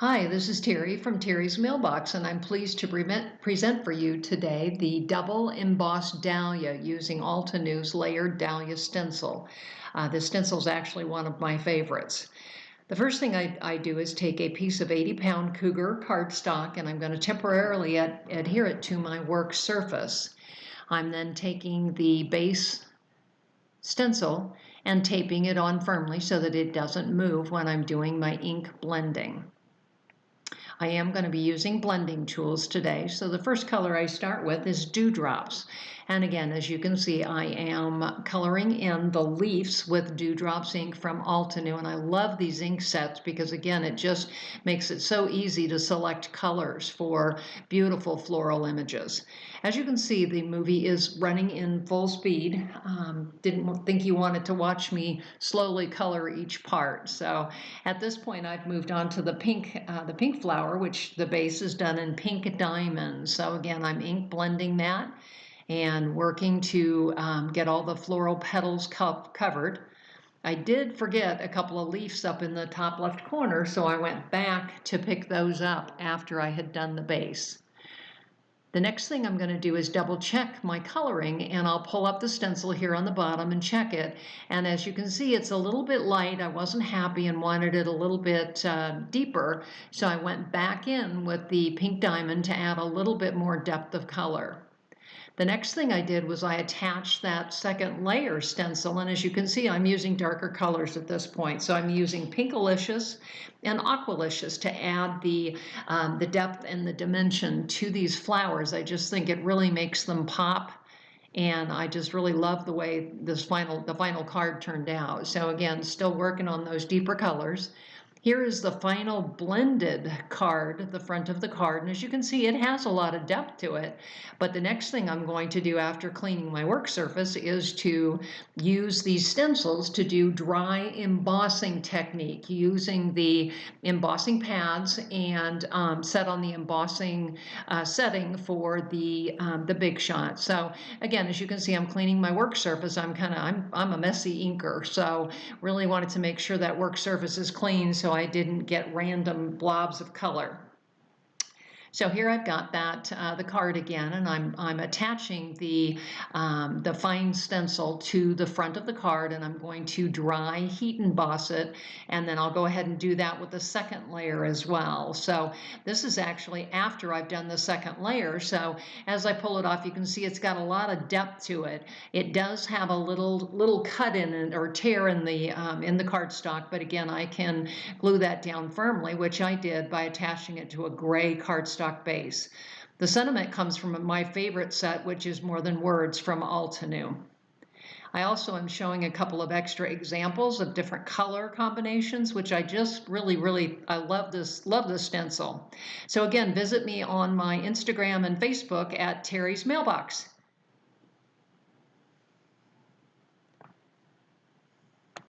Hi, this is Terry from Terry's Mailbox, and I'm pleased to present for you today the double embossed dahlia using Altenew's layered dahlia stencil. This stencil is actually one of my favorites. The first thing I do is take a piece of 80-pound cougar cardstock, and I'm going to temporarily adhere it to my work surface. I'm then taking the base stencil and taping it on firmly so that it doesn't move when I'm doing my ink blending. I am going to be using blending tools today. So the first color I start with is Dewdrops. And again, as you can see, I am coloring in the leaves with Dewdrops ink from Altenew. And I love these ink sets because, again, it just makes it so easy to select colors for beautiful floral images. As you can see, the movie is running in full speed. Didn't think you wanted to watch me slowly color each part. So at this point, I've moved on to the pink flower, which the base is done in pink diamond. So again, I'm ink blending that and working to get all the floral petals covered. I did forget a couple of leaves up in the top left corner, so I went back to pick those up after I had done the base. The next thing I'm going to do is double check my coloring, and I'll pull up the stencil here on the bottom and check it. And as you can see, it's a little bit light. I wasn't happy and wanted it a little bit deeper, so I went back in with the pink diamond to add a little bit more depth of color. The next thing I did was I attached that second layer stencil, and as you can see, I'm using darker colors at this point. So I'm using Pinkalicious and Aqualicious to add the depth and the dimension to these flowers. I just think it really makes them pop, and I just really love the way the final card turned out. So again, still working on those deeper colors. Here is the final blended card, the front of the card, and as you can see, it has a lot of depth to it. But the next thing I'm going to do after cleaning my work surface is to use these stencils to do dry embossing technique, using the embossing pads and set on the embossing setting for the big shot. So again, as you can see, I'm cleaning my work surface. I'm a messy inker, so really wanted to make sure that work surface is clean so I didn't get random blobs of color. So here I've got that the card again, and I'm attaching the fine stencil to the front of the card, and I'm going to dry heat emboss it, and then I'll go ahead and do that with the second layer as well. So this is actually after I've done the second layer. So as I pull it off, you can see it's got a lot of depth to it. It does have a little cut in it or tear in the cardstock, but again, I can glue that down firmly, which I did by attaching it to a gray cardstock base. The sentiment comes from my favorite set, which is More Than Words from Altenew. I also am showing a couple of extra examples of different color combinations, which I just I love this stencil. So again, visit me on my Instagram and Facebook at Terry's Mailbox.